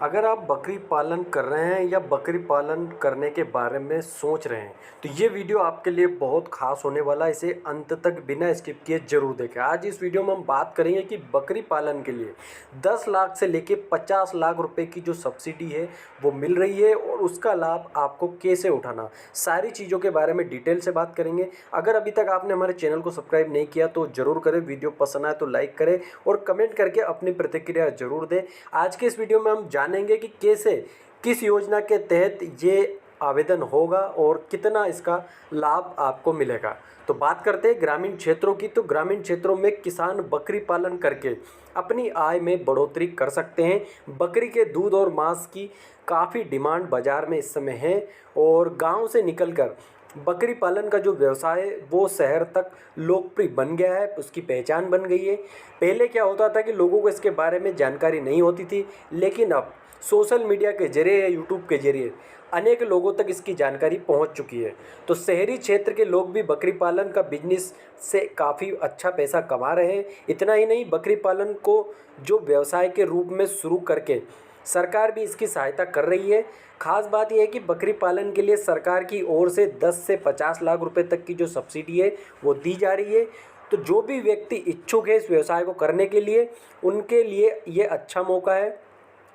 अगर आप बकरी पालन कर रहे हैं या बकरी पालन करने के बारे में सोच रहे हैं तो ये वीडियो आपके लिए बहुत खास होने वाला है। इसे अंत तक बिना स्किप किए जरूर देखें। आज इस वीडियो में हम बात करेंगे कि बकरी पालन के लिए 10 लाख से लेके 50 लाख रुपए की जो सब्सिडी है वो मिल रही है और उसका लाभ आपको कैसे उठाना, सारी चीज़ों के बारे में डिटेल से बात करेंगे। अगर अभी तक आपने हमारे चैनल को सब्सक्राइब नहीं किया तो ज़रूर करें, वीडियो पसंद आए तो लाइक करें और कमेंट करके अपनी प्रतिक्रिया ज़रूर दें। आज के इस वीडियो में हम जानेंगे कि कैसे, किस योजना के तहत ये आवेदन होगा और कितना इसका लाभ आपको मिलेगा। तो बात करते हैं ग्रामीण क्षेत्रों की। तो ग्रामीण क्षेत्रों में किसान बकरी पालन करके अपनी आय में बढ़ोतरी कर सकते हैं। बकरी के दूध और मांस की काफ़ी डिमांड बाज़ार में इस समय है और गांव से निकलकर बकरी पालन का जो व्यवसाय है वो शहर तक लोकप्रिय बन गया है, उसकी पहचान बन गई है। पहले क्या होता था कि लोगों को इसके बारे में जानकारी नहीं होती थी, लेकिन अब सोशल मीडिया के जरिए या यूट्यूब के जरिए अनेक लोगों तक इसकी जानकारी पहुंच चुकी है। तो शहरी क्षेत्र के लोग भी बकरी पालन का बिजनेस से काफ़ी अच्छा पैसा कमा रहे हैं। इतना ही नहीं, बकरी पालन को जो व्यवसाय के रूप में शुरू करके सरकार भी इसकी सहायता कर रही है। खास बात यह है कि बकरी पालन के लिए सरकार की ओर से 10 से 50 लाख रुपए तक की जो सब्सिडी है वो दी जा रही है। तो जो भी व्यक्ति इच्छुक है इस व्यवसाय को करने के लिए, उनके लिए ये अच्छा मौका है।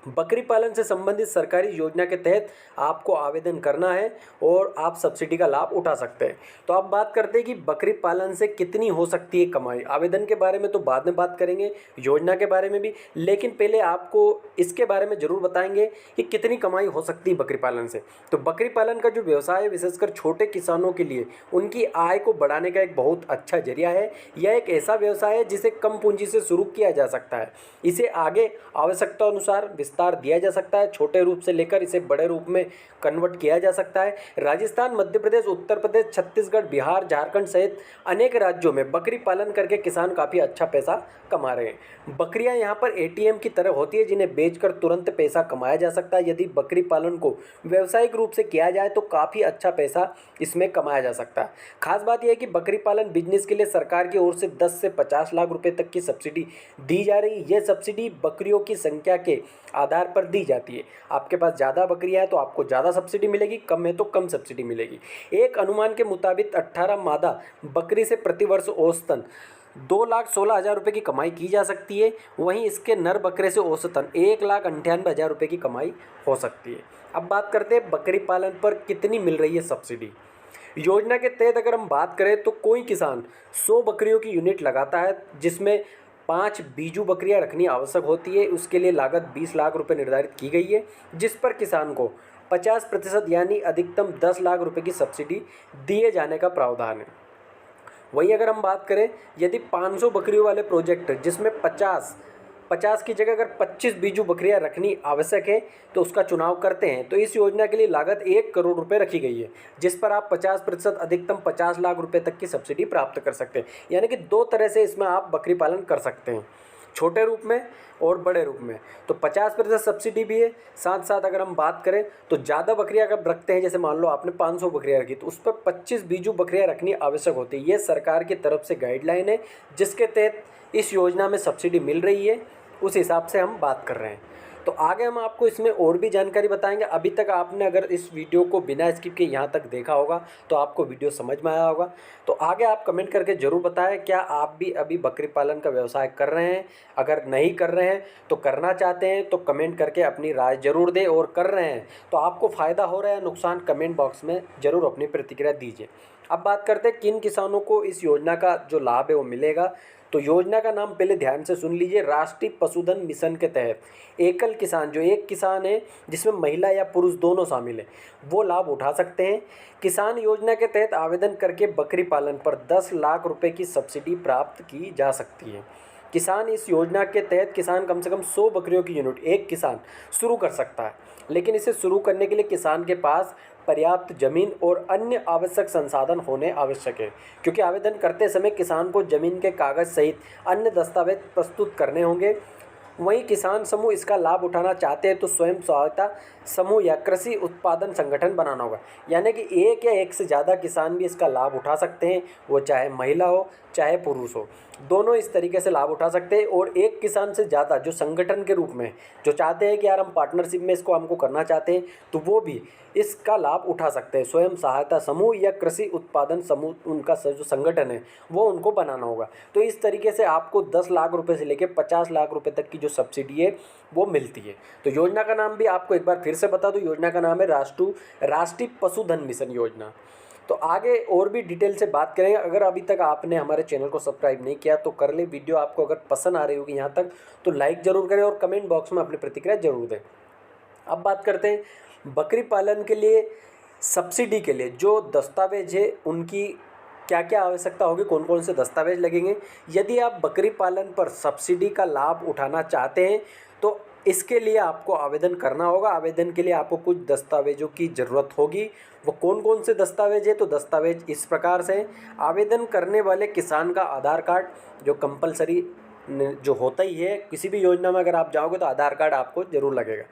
बकरी पालन से संबंधित सरकारी योजना के तहत आपको आवेदन करना है और आप सब्सिडी का लाभ उठा सकते हैं। तो अब बात करते हैं कि बकरी पालन से कितनी हो सकती है कमाई। आवेदन के बारे में तो बाद में बात करेंगे, योजना के बारे में भी, लेकिन पहले आपको इसके बारे में ज़रूर बताएंगे कि कितनी कमाई हो सकती है बकरी पालन से। तो बकरी पालन का जो व्यवसाय है विशेषकर छोटे किसानों के लिए उनकी आय को बढ़ाने का एक बहुत अच्छा जरिया है। यह एक ऐसा व्यवसाय है जिसे कम पूंजी से शुरू किया जा सकता है। इसे आगे आवश्यकता अनुसार विस्तार दिया जा सकता है। छोटे रूप से लेकर इसे बड़े रूप में कन्वर्ट किया जा सकता है। राजस्थान, मध्य प्रदेश, उत्तर प्रदेश, छत्तीसगढ़, बिहार, झारखंड सहित अनेक राज्यों में बकरी पालन करके किसान काफ़ी अच्छा पैसा कमा रहे हैं। बकरियां यहाँ पर एटीएम की तरह होती है जिन्हें बेचकर तुरंत पैसा कमाया जा सकता है। यदि बकरी पालन को व्यावसायिक रूप से किया जाए तो काफ़ी अच्छा पैसा इसमें कमाया जा सकता है। खास बात यह है कि बकरी पालन बिजनेस के लिए सरकार की ओर से 10 से 50 लाख रुपए तक की सब्सिडी दी जा रही है। यह सब्सिडी बकरियों की संख्या के आधार पर दी जाती है। आपके पास ज़्यादा बकरियां हैं तो आपको ज़्यादा सब्सिडी मिलेगी, कम है तो कम सब्सिडी मिलेगी। एक अनुमान के मुताबिक 18 मादा बकरी से प्रतिवर्ष औसतन 2,16,000 रुपये की कमाई की जा सकती है। वहीं इसके नर बकरे से औसतन 1,98,000 रुपये की कमाई हो सकती है। अब बात करते हैं बकरी पालन पर कितनी मिल रही है सब्सिडी। योजना के तहत अगर हम बात करें तो कोई किसान 100 बकरियों की यूनिट लगाता है जिसमें 5 बीजू बकरियां रखनी आवश्यक होती है। उसके लिए लागत 20 लाख रुपए निर्धारित की गई है, जिस पर किसान को 50% यानी अधिकतम 10 लाख रुपए की सब्सिडी दिए जाने का प्रावधान है। वहीं अगर हम बात करें, यदि 500 बकरियों वाले प्रोजेक्ट जिसमें 50 की जगह अगर 25 बीजू बकरियां रखनी आवश्यक है तो उसका चुनाव करते हैं तो इस योजना के लिए लागत 1 करोड़ रुपए रखी गई है, जिस पर आप 50% अधिकतम 50 लाख रुपए तक की सब्सिडी प्राप्त कर सकते हैं। यानी कि दो तरह से इसमें आप बकरी पालन कर सकते हैं, छोटे रूप में और बड़े रूप में। तो 50% सब्सिडी भी है। साथ साथ अगर हम बात करें तो ज़्यादा बकरियां अगर रखते हैं, जैसे मान लो आपने 500 बकरियां रखी तो उस पर 25 बीजू बकरियां रखनी आवश्यक होती है। ये सरकार की तरफ से गाइडलाइन है जिसके तहत इस योजना में सब्सिडी मिल रही है, उस हिसाब से हम बात कर रहे हैं। तो आगे हम आपको इसमें और भी जानकारी बताएंगे। अभी तक आपने अगर इस वीडियो को बिना स्किप के यहाँ तक देखा होगा तो आपको वीडियो समझ में आया होगा। तो आगे आप कमेंट करके ज़रूर बताएं, क्या आप भी अभी बकरी पालन का व्यवसाय कर रहे हैं। अगर नहीं कर रहे हैं तो करना चाहते हैं तो कमेंट करके अपनी राय ज़रूर दें, और कर रहे हैं तो आपको फ़ायदा हो रहा है नुकसान, कमेंट बॉक्स में ज़रूर अपनी प्रतिक्रिया दीजिए। अब बात करते हैं किन किसानों को इस योजना का जो लाभ है वो मिलेगा। तो योजना का नाम पहले ध्यान से सुन लीजिए। राष्ट्रीय पशुधन मिशन के तहत एकल किसान, जो एक किसान है जिसमें महिला या पुरुष दोनों शामिल हैं, वो लाभ उठा सकते हैं। किसान योजना के तहत आवेदन करके बकरी पालन पर 10 लाख रुपए की सब्सिडी प्राप्त की जा सकती है। किसान इस योजना के तहत किसान कम से कम 100 बकरियों की यूनिट एक किसान शुरू कर सकता है, लेकिन इसे शुरू करने के लिए किसान के पास पर्याप्त जमीन और अन्य आवश्यक संसाधन होने आवश्यक है, क्योंकि आवेदन करते समय किसान को जमीन के कागज सहित अन्य दस्तावेज प्रस्तुत करने होंगे। वहीं किसान समूह इसका लाभ उठाना चाहते हैं तो स्वयं सहायता समूह या कृषि उत्पादन संगठन बनाना होगा। यानी कि एक या एक से ज़्यादा किसान भी इसका लाभ उठा सकते हैं, वो चाहे महिला हो चाहे पुरुष हो। दोनों इस तरीके से लाभ उठा सकते हैं। और एक किसान से ज़्यादा जो संगठन के रूप में जो चाहते हैं कि यार हम पार्टनरशिप में इसको हमको करना चाहते हैं, तो वो भी इसका लाभ उठा सकते हैं। स्वयं सहायता समूह या कृषि उत्पादन समूह उनका जो संगठन है वो उनको बनाना होगा। तो इस तरीके से आपको 10 लाख रुपए से लेकर 50 लाख रुपए तक की जो सब्सिडी है वो मिलती है। तो योजना का नाम भी आपको एक बार फिर से बता दूं, योजना का नाम है राष्ट्रीय पशुधन मिशन योजना। तो आगे और भी डिटेल से बात करेंगे। अगर अभी तक आपने हमारे चैनल को सब्सक्राइब नहीं किया तो कर ले। वीडियो आपको अगर पसंद आ रही होगी यहाँ तक तो लाइक ज़रूर करें और कमेंट बॉक्स में अपनी प्रतिक्रिया जरूर दें। अब बात करते हैं बकरी पालन के लिए सब्सिडी के लिए जो दस्तावेज है उनकी क्या क्या आवश्यकता होगी, कौन कौन से दस्तावेज लगेंगे। यदि आप बकरी पालन पर सब्सिडी का लाभ उठाना चाहते हैं तो इसके लिए आपको आवेदन करना होगा। आवेदन के लिए आपको कुछ दस्तावेजों की ज़रूरत होगी। वो कौन कौन से दस्तावेज है, तो दस्तावेज इस प्रकार से हैं। आवेदन करने वाले किसान का आधार कार्ड जो कंपलसरी जो होता ही है, किसी भी योजना में अगर आप जाओगे तो आधार कार्ड आपको ज़रूर लगेगा।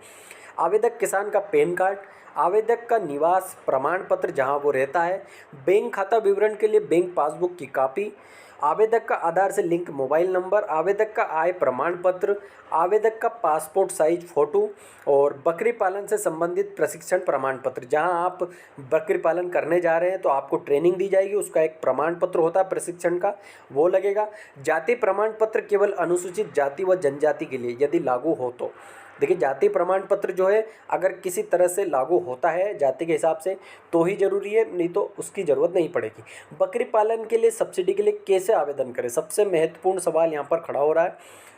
आवेदक किसान का पैन कार्ड, आवेदक का निवास प्रमाण पत्र जहां वो रहता है, बैंक खाता विवरण के लिए बैंक पासबुक की कॉपी, आवेदक का आधार से लिंक मोबाइल नंबर, आवेदक का आय प्रमाण पत्र, आवेदक का पासपोर्ट साइज फ़ोटो और बकरी पालन से संबंधित प्रशिक्षण प्रमाण पत्र। जहां आप बकरी पालन करने जा रहे हैं तो आपको ट्रेनिंग दी जाएगी, उसका एक प्रमाण पत्र होता है प्रशिक्षण का, वो लगेगा। जाति प्रमाण पत्र केवल अनुसूचित जाति व जनजाति के लिए यदि लागू हो तो। देखिए जाति प्रमाण पत्र जो है अगर किसी तरह से लागू होता है जाति के हिसाब से तो ही ज़रूरी है, नहीं तो उसकी ज़रूरत नहीं पड़ेगी। बकरी पालन के लिए सब्सिडी के लिए कैसे आवेदन करें, सबसे महत्वपूर्ण सवाल यहाँ पर खड़ा हो रहा है।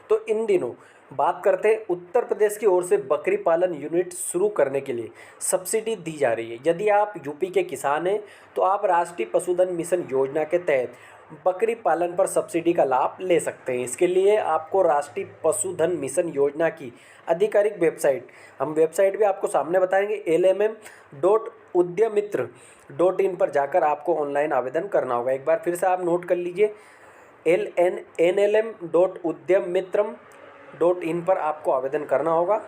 तो इन दिनों बात करते हैं उत्तर प्रदेश की ओर से बकरी पालन यूनिट शुरू करने के लिए सब्सिडी दी जा रही है। यदि आप यूपी के किसान हैं तो आप राष्ट्रीय पशुधन मिशन योजना के तहत बकरी पालन पर सब्सिडी का लाभ ले सकते हैं। इसके लिए आपको राष्ट्रीय पशुधन मिशन योजना की आधिकारिक वेबसाइट, हम वेबसाइट भी आपको सामने बताएंगे, lmm.udyamiत्र.in पर जाकर आपको ऑनलाइन आवेदन करना होगा। एक बार फिर से आप नोट कर लीजिए, nlm.udyamitrm.in पर आपको आवेदन करना होगा।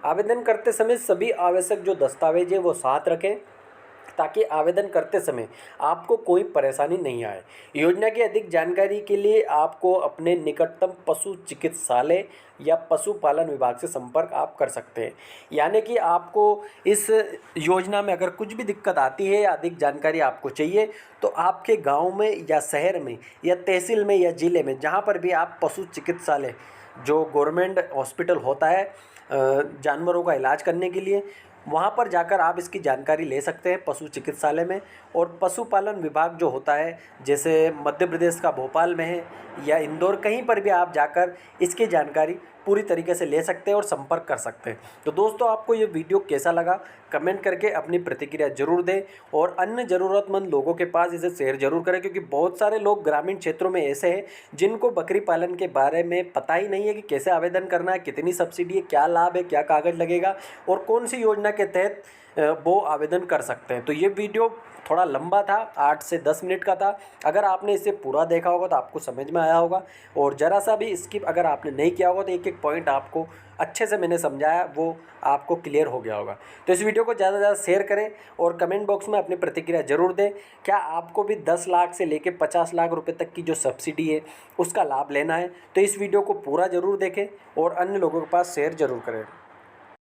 आवेदन करते समय सभी आवश्यक जो दस्तावेज है वो साथ रखें ताकि आवेदन करते समय आपको कोई परेशानी नहीं आए। योजना की अधिक जानकारी के लिए आपको अपने निकटतम पशु चिकित्सालय या पशुपालन विभाग से संपर्क आप कर सकते हैं। यानी कि आपको इस योजना में अगर कुछ भी दिक्कत आती है या अधिक जानकारी आपको चाहिए तो आपके गांव में या शहर में या तहसील में या ज़िले में जहां पर भी आप पशु चिकित्सालय जो गवर्नमेंट हॉस्पिटल होता है जानवरों का इलाज करने के लिए, वहाँ पर जाकर आप इसकी जानकारी ले सकते हैं पशु चिकित्सालय में। और पशुपालन विभाग जो होता है जैसे मध्य प्रदेश का भोपाल में है या इंदौर, कहीं पर भी आप जाकर इसकी जानकारी पूरी तरीके से ले सकते हैं और संपर्क कर सकते हैं। तो दोस्तों आपको ये वीडियो कैसा लगा कमेंट करके अपनी प्रतिक्रिया जरूर दें और अन्य ज़रूरतमंद लोगों के पास इसे शेयर जरूर करें, क्योंकि बहुत सारे लोग ग्रामीण क्षेत्रों में ऐसे हैं जिनको बकरी पालन के बारे में पता ही नहीं है कि कैसे आवेदन करना है, कितनी सब्सिडी है, क्या लाभ है, क्या कागज़ लगेगा और कौन सी योजना के तहत वो आवेदन कर सकते हैं। तो ये वीडियो थोड़ा लंबा था, 8 से 10 मिनट का था। अगर आपने इसे पूरा देखा होगा तो आपको समझ में आया होगा और ज़रा सा भी स्किप अगर आपने नहीं किया होगा तो एक एक पॉइंट आपको अच्छे से मैंने समझाया वो आपको क्लियर हो गया होगा। तो इस वीडियो को ज़्यादा से ज़्यादा शेयर करें और कमेंट बॉक्स में अपनी प्रतिक्रिया जरूर दें। क्या आपको भी 10 लाख से लेकर 50 लाख रुपए तक की जो सब्सिडी है उसका लाभ लेना है? तो इस वीडियो को पूरा ज़रूर देखें और अन्य लोगों के पास शेयर ज़रूर करें।